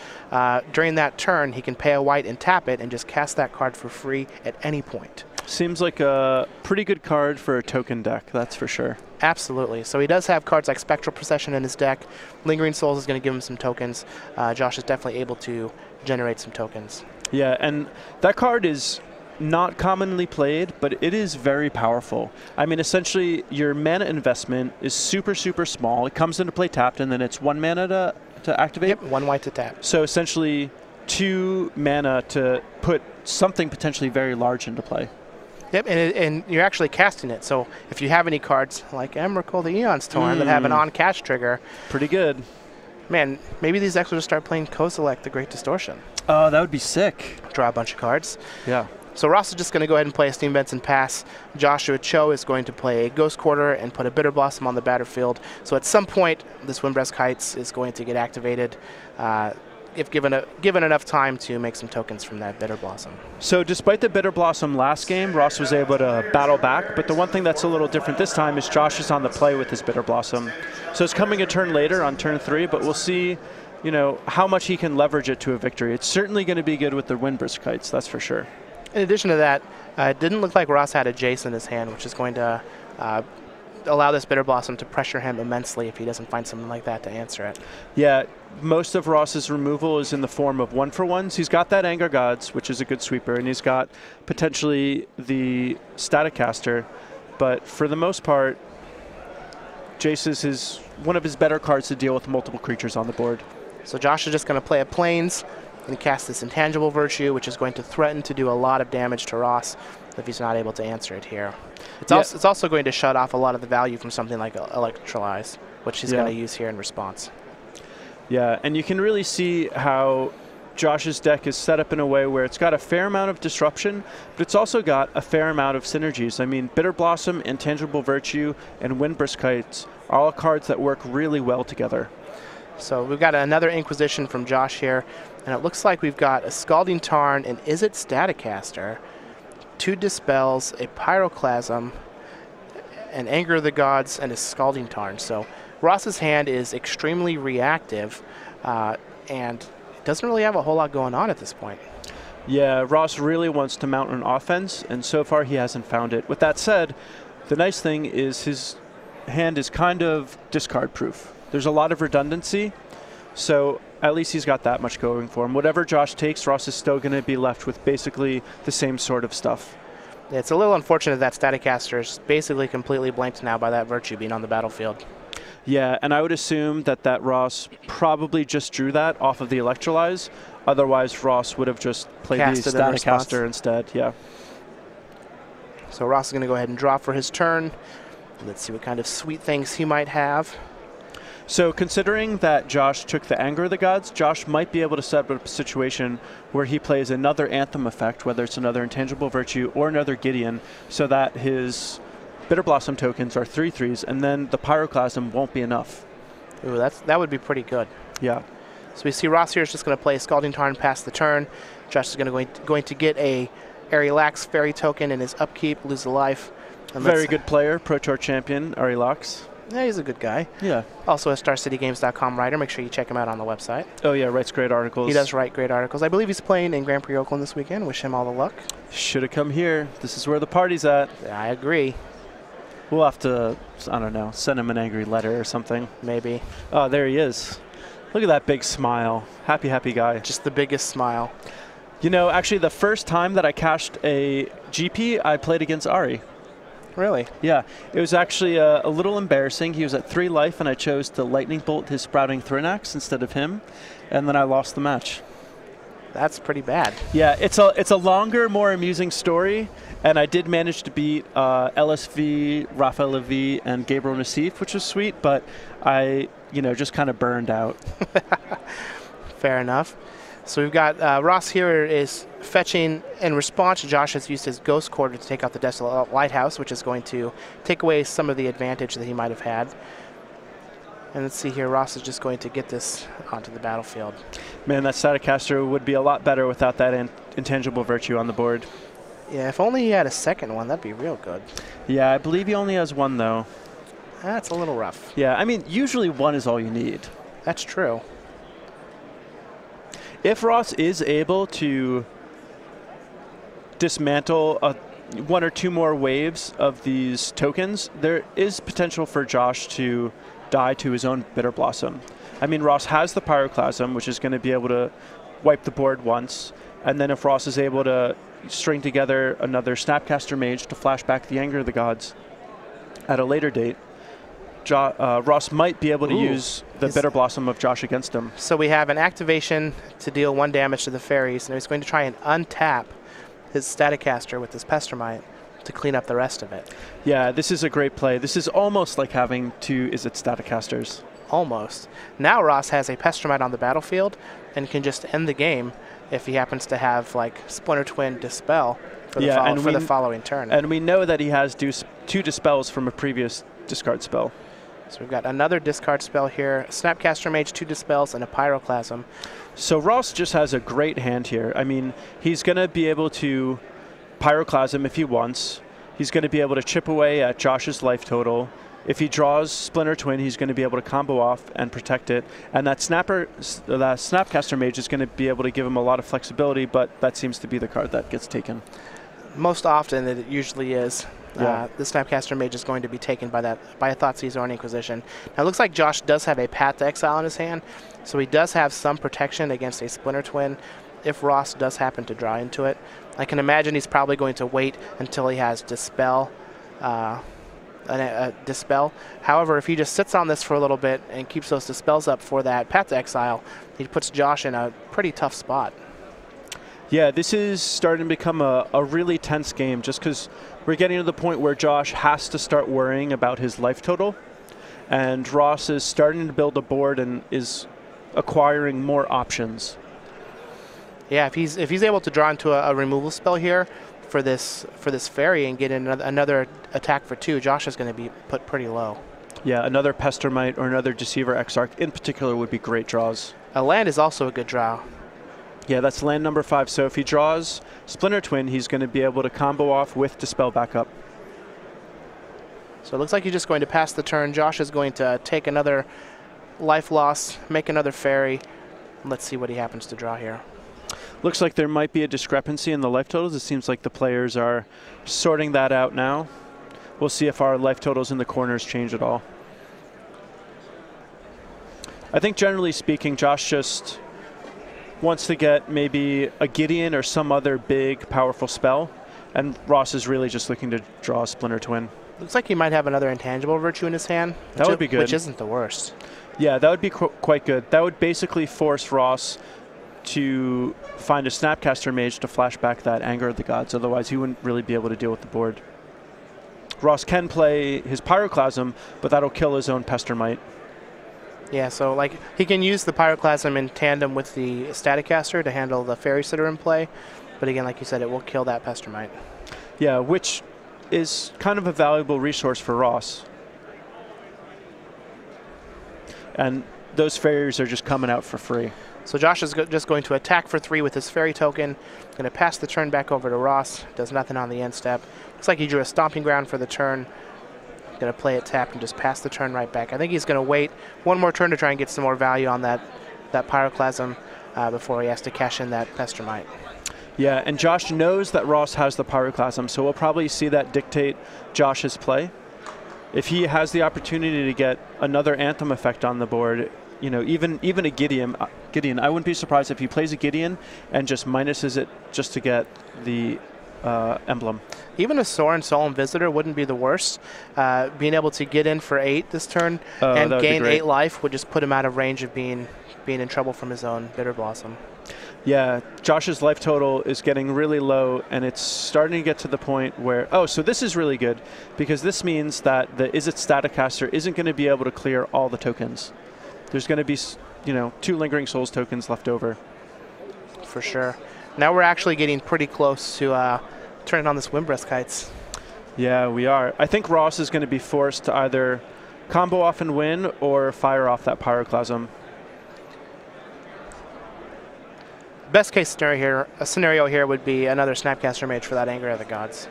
during that turn he can pay a white and tap it and just cast that card for free at any point. Seems like a pretty good card for a token deck, that's for sure. Absolutely. So he does have cards like Spectral Procession in his deck. Lingering Souls is going to give him some tokens. Josh is definitely able to generate some tokens. Yeah, and that card is not commonly played, but it is very powerful. I mean, essentially, your mana investment is super, super small. It comes into play tapped, and then it's 1 mana to activate. Yep, 1 white to tap. So essentially, 2 mana to put something potentially very large into play. Yep, and you're actually casting it. So if you have any cards like Emrakul the Eon's Torn that have an on-cast trigger. Pretty good. Man, maybe these decks will just start playing Kozilek the Great Distortion. Oh, that would be sick. Draw a bunch of cards. Yeah. So Ross is just going to go ahead and play a Steam Benson Pass. Joshua Cho is going to play a Ghost Quarter and put a Bitter Blossom on the battlefield. So at some point, this Windbreast Heights is going to get activated if given enough time to make some tokens from that Bitter Blossom. So despite the Bitter Blossom last game, Ross was able to battle back. But the one thing that's a little different this time is Josh is on the play with his Bitter Blossom. So it's coming a turn later on turn 3, but we'll see, you know, how much he can leverage it to a victory. It's certainly going to be good with the Windbreast Heights, that's for sure. In addition to that, it didn't look like Ross had a Jace in his hand, which is going to allow this Bitter Blossom to pressure him immensely if he doesn't find something like that to answer it. Yeah, most of Ross's removal is in the form of 1-for-1s. He's got that Anger Gods, which is a good sweeper, and he's got potentially the Static Caster. But for the most part, Jace is one of his better cards to deal with multiple creatures on the board. So Josh is just going to play a Plains and cast this Intangible Virtue, which is going to threaten to do a lot of damage to Ross if he's not able to answer it here. It's also going to shut off a lot of the value from something like Electrolyze, which he's going to use here in response. Yeah, and you can really see how Josh's deck is set up in a way where it's got a fair amount of disruption, but it's also got a fair amount of synergies. I mean, Bitter Blossom, Intangible Virtue, and Windbreast Heights are all cards that work really well together. So we've got another Inquisition from Josh here, and it looks like we've got a Scalding Tarn, and is it Staticaster, 2 Dispels, a Pyroclasm, an Anger of the Gods, and a Scalding Tarn. So Ross's hand is extremely reactive, and doesn't really have a whole lot going on at this point. Yeah, Ross really wants to mount an offense, and so far he hasn't found it. With that said, the nice thing is his hand is kind of discard-proof. There's a lot of redundancy, so at least he's got that much going for him. Whatever Josh takes, Ross is still going to be left with basically the same sort of stuff. Yeah, it's a little unfortunate that Staticaster is basically completely blanked now by that Virtue being on the battlefield. Yeah, and I would assume that Ross probably just drew that off of the Electrolyze. Otherwise, Ross would have just played the Staticaster instead. Yeah. So Ross is going to go ahead and draw for his turn. Let's see what kind of sweet things he might have. So considering that Josh took the Anger of the Gods, Josh might be able to set up a situation where he plays another Anthem effect, whether it's another Intangible Virtue or another Gideon, so that his Bitter Blossom tokens are 3/3s, and then the Pyroclasm won't be enough. Ooh, that would be pretty good. Yeah. So we see Ross here is just going to play Scalding Tarn past the turn. Josh is going to get a Arilax Fairy token in his upkeep, lose a life. And very good player, Pro Tour champion, Arilax. Yeah, he's a good guy. Yeah. Also a StarCityGames.com writer. Make sure you check him out on the website. Oh, yeah, writes great articles. He does write great articles. I believe he's playing in Grand Prix Oakland this weekend. Wish him all the luck. Should have come here. This is where the party's at. I agree. We'll have to, I don't know, send him an angry letter or something. Maybe. Oh, there he is. Look at that big smile. Happy, happy guy. Just the biggest smile. You know, actually, the first time that I cashed a GP, I played against Ari. Really? Yeah. It was actually a little embarrassing. He was at 3 life, and I chose to Lightning Bolt his Sprouting Thrinax instead of him, and then I lost the match. That's pretty bad. Yeah, it's a longer, more amusing story, and I did manage to beat LSV, Rafael Levy, and Gabriel Nassif, which was sweet, but I, just kind of burned out. Fair enough. So we've got Ross here is fetching. In response, Josh has used his Ghost Quarter to take out the Desolate Lighthouse, which is going to take away some of the advantage that he might have had. And let's see here, Ross is just going to get this onto the battlefield. Man, that Staticaster would be a lot better without that Intangible Virtue on the board. Yeah, if only he had a second one, that'd be real good. Yeah, I believe he only has one, though. That's a little rough. Yeah, I mean, usually 1 is all you need. That's true. If Ross is able to dismantle 1 or 2 more waves of these tokens, there is potential for Josh to die to his own Bitter Blossom. I mean, Ross has the Pyroclasm, which is going to be able to wipe the board once, and then if Ross is able to string together another Snapcaster Mage to flash back the Anger of the Gods at a later date, Ross might be able to use the Bitter Blossom of Josh against him. So we have an activation to deal 1 damage to the fairies, and he's going to try and untap his Staticaster with his Pestermite to clean up the rest of it. Yeah, this is a great play. This is almost like having 2 Staticasters. Almost. Now Ross has a Pestermite on the battlefield and can just end the game if he happens to have like Splinter Twin Dispel for the following turn. And we know that he has 2 Dispels from a previous discard spell. So we've got another discard spell here, Snapcaster Mage, 2 Dispels, and a Pyroclasm. So Ross just has a great hand here. I mean, he's going to be able to Pyroclasm if he wants. He's going to be able to chip away at Josh's life total. If he draws Splinter Twin, he's going to be able to combo off and protect it. And that Snapcaster Mage is going to be able to give him a lot of flexibility, but that seems to be the card that gets taken. Most often it usually is. Yeah. The Snapcaster Mage is going to be taken by a Thoughtseize or an Inquisition. Now it looks like Josh does have a Path to Exile in his hand, so he does have some protection against a Splinter Twin if Ross does happen to draw into it. I can imagine he's probably going to wait until he has Dispel. Dispel. However, if he just sits on this for a little bit and keeps those Dispels up for that Path to Exile, he puts Josh in a pretty tough spot. Yeah, this is starting to become a really tense game just because we're getting to the point where Josh has to start worrying about his life total. And Ross is starting to build a board and is acquiring more options. Yeah, if he's able to draw into a removal spell here for this fairy and get another attack for 2, Josh is going to be put pretty low. Yeah, another Pestermite or another Deceiver Exarch in particular would be great draws. A land is also a good draw. Yeah, that's land number 5. So if he draws Splinter Twin, he's going to be able to combo off with Dispel back up. So it looks like he's just going to pass the turn. Josh is going to take another life loss, make another fairy. Let's see what he happens to draw here. Looks like there might be a discrepancy in the life totals. It seems like the players are sorting that out now. We'll see if our life totals in the corners change at all. I think generally speaking, Josh just wants to get maybe a Gideon or some other big, powerful spell, and Ross is really just looking to draw a Splinter Twin. Looks like he might have another Intangible Virtue in his hand. That would be good. Which isn't the worst. Yeah, that would be quite good. That would basically force Ross to find a Snapcaster Mage to flash back that Anger of the Gods. Otherwise, he wouldn't really be able to deal with the board. Ross can play his Pyroclasm, but that'll kill his own Pestermite. Yeah, so like he can use the Pyroclasm in tandem with the Staticaster to handle the fairies that are in play. But again, like you said, it will kill that Pestermite. Yeah, which is kind of a valuable resource for Ross. And those fairies are just coming out for free. So Josh is just going to attack for 3 with his fairy token. Going to pass the turn back over to Ross. Does nothing on the end step. Looks like he drew a Stomping Ground for the turn. Going to play it tapped and just pass the turn right back. I think he's going to wait 1 more turn to try and get some more value on that Pyroclasm before he has to cash in that Pestermite. Yeah, and Josh knows that Ross has the Pyroclasm, so we'll probably see that dictate Josh's play. If he has the opportunity to get another Anthem effect on the board, you know, even a Gideon, I wouldn't be surprised if he plays a Gideon and just minuses it just to get the emblem. Even a Sorin Solemn Visitor wouldn't be the worst. Being able to get in for 8 this turn and gain 8 life would just put him out of range of being in trouble from his own Bitter Blossom. Yeah, Josh's life total is getting really low, and it's starting to get to the point where, so this is really good, because this means that the Is It Staticaster isn't going to be able to clear all the tokens. There's going to be, 2 Lingering Souls tokens left over. For sure. Now we're actually getting pretty close to turning on this Windbreath Kites. Yeah, we are. I think Ross is going to be forced to either combo off and win or fire off that Pyroclasm. Best case scenario here would be another Snapcaster Mage for that Anger of the Gods.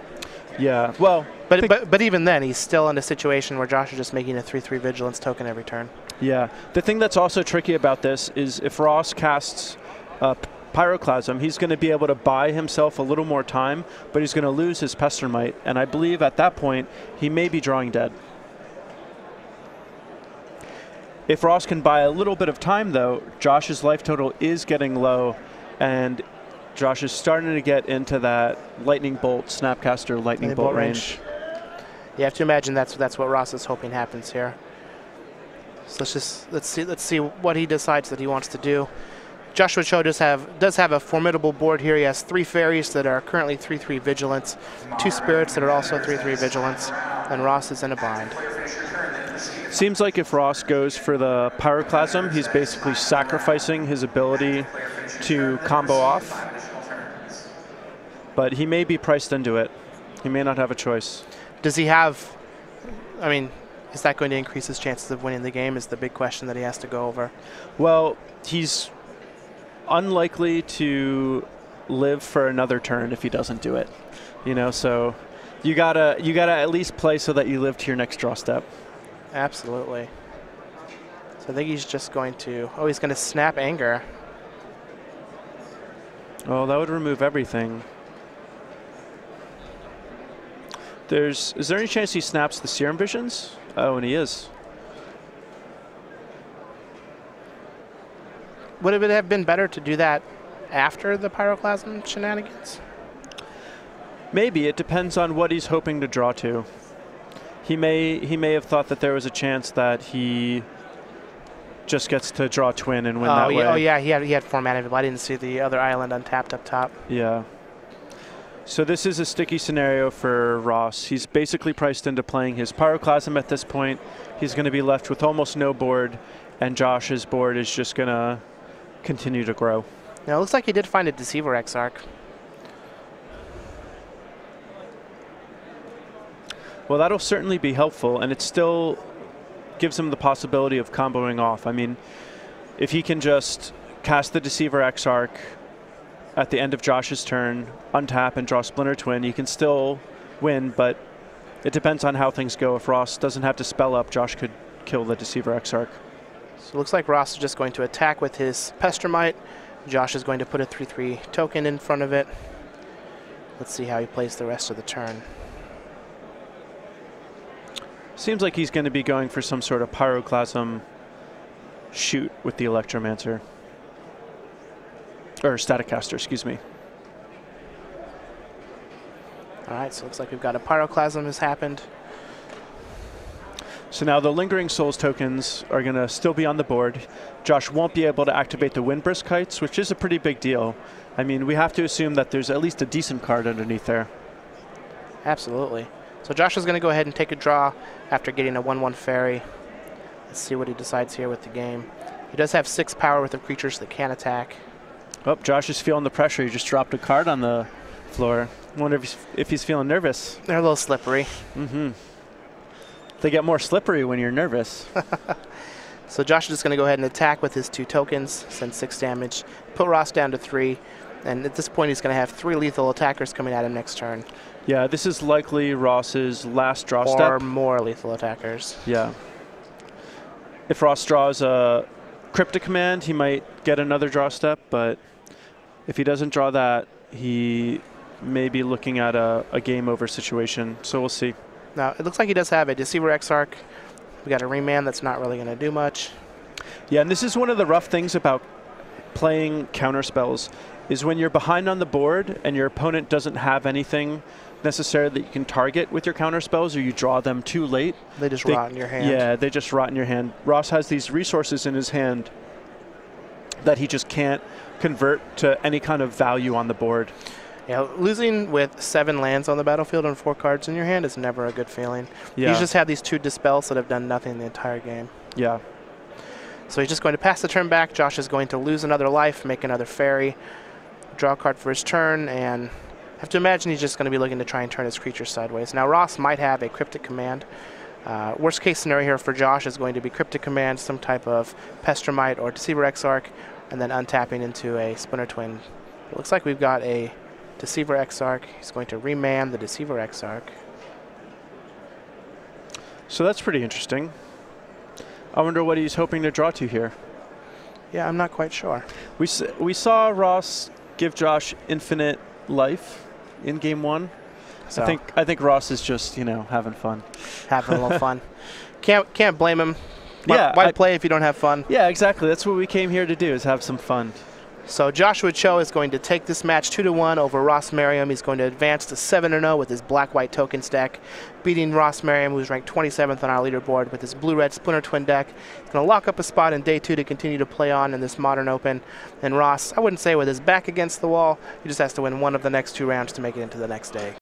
Yeah, well, But even then, he's still in a situation where Josh is just making a 3/3 Vigilance token every turn. Yeah. The thing that's also tricky about this is if Ross casts Pyroclasm, he's going to be able to buy himself a little more time, but he's going to lose his Pestermite. And I believe at that point, he may be drawing dead. If Ross can buy a little bit of time, though, Josh's life total is getting low, and Josh is starting to get into that Lightning Bolt, Snapcaster, Lightning Bolt range. You have to imagine that's what Ross is hoping happens here. So let's see what he decides that he wants to do. Joshua Cho does have a formidable board here. He has 3 fairies that are currently 3/3 Vigilance, 2 spirits that are also 3/3 Vigilance, and Ross is in a bind. Seems like if Ross goes for the Pyroclasm, he's basically sacrificing his ability to combo off. But he may be priced into it. He may not have a choice. Does he have, I mean, is that going to increase his chances of winning the game is the big question that he has to go over. Well, he's unlikely to live for another turn if he doesn't do it. You know, so you gotta at least play so that you live to your next draw step. Absolutely. So I think he's just going to, he's going to snap Anger. Oh, that would remove everything. Is there any chance he snaps the Serum Visions? Oh, and he is. Would it have been better to do that after the Pyroclasm shenanigans? Maybe. It depends on what he's hoping to draw to. He may have thought that there was a chance that he just gets to draw Twin and win that way. Oh yeah, he had 4 mana, but I didn't see the other island untapped up top. Yeah. So this is a sticky scenario for Ross. He's basically priced into playing his Pyroclasm at this point. He's going to be left with almost no board, and Josh's board is just going to continue to grow. Now it looks like he did find a Deceiver Exarch. Well, that'll certainly be helpful, and it still gives him the possibility of comboing off. I mean, if he can just cast the Deceiver Exarch at the end of Josh's turn, untap and draw Splinter Twin, he can still win, but it depends on how things go. If Ross doesn't have to spell up, Josh could kill the Deceiver Exarch. So it looks like Ross is just going to attack with his Pestermite. Josh is going to put a 3/3 token in front of it. Let's see how he plays the rest of the turn. Seems like he's going to be going for some sort of Pyroclasm shoot with the Electromancer. Or Staticaster, excuse me. All right, so it looks like we've got a Pyroclasm has happened. So now the Lingering Souls tokens are going to still be on the board. Josh won't be able to activate the Windbrisk Kites, which is a pretty big deal. I mean, we have to assume that there's at least a decent card underneath there. Absolutely. So Josh is going to go ahead and take a draw after getting a 1/1 fairy. Let's see what he decides here with the game. He does have 6 power with the creatures that can attack. Oh, Josh is feeling the pressure. He just dropped a card on the floor. I wonder if he's feeling nervous. They're a little slippery. Mm-hmm. They get more slippery when you're nervous. So Josh is just going to go ahead and attack with his 2 tokens, send 6 damage, put Ross down to 3, and at this point he's going to have 3 lethal attackers coming at him next turn. Yeah, this is likely Ross's last draw step. Or more lethal attackers. Yeah. If Ross draws a Cryptic Command, he might get another draw step, but if he doesn't draw that, he may be looking at a game over situation, so we'll see. Now, it looks like he does have a Deceiver Exarch. We got a Remand that's not really going to do much. Yeah, and this is one of the rough things about playing counterspells, is when you're behind on the board and your opponent doesn't have anything necessarily that you can target with your counterspells, or you draw them too late. They just rot in your hand. Yeah, they just rot in your hand. Ross has these resources in his hand that he just can't convert to any kind of value on the board. Yeah, losing with 7 lands on the battlefield and 4 cards in your hand is never a good feeling. Yeah. He's just had these 2 dispels that have done nothing the entire game. Yeah. So he's just going to pass the turn back. Josh is going to lose another life, make another fairy, draw a card for his turn, and I have to imagine he's just going to be looking to try and turn his creature sideways. Now Ross might have a Cryptic Command. Worst case scenario here for Josh is going to be Cryptic Command, some type of Pestermite or Deceiver Exarch, and then untapping into a Splinter Twin. It looks like we've got a Deceiver Exarch. He's going to remand the Deceiver Exarch. So that's pretty interesting. I wonder what he's hoping to draw to here. Yeah, I'm not quite sure. We saw Ross give Josh infinite life in game 1. So I think Ross is just, you know, having fun. Having a little fun. Can't blame him. Yeah, Why play if you don't have fun? Yeah, exactly. That's what we came here to do, is have some fun. So Joshua Cho is going to take this match 2-1 over Ross Merriam. He's going to advance to 7-0 with his black-white tokens deck, beating Ross Merriam, who's ranked 27th on our leaderboard with his blue-red Splinter Twin deck. He's going to lock up a spot in day 2 to continue to play on in this Modern Open. And Ross, I wouldn't say with his back against the wall, he just has to win one of the next 2 rounds to make it into the next day.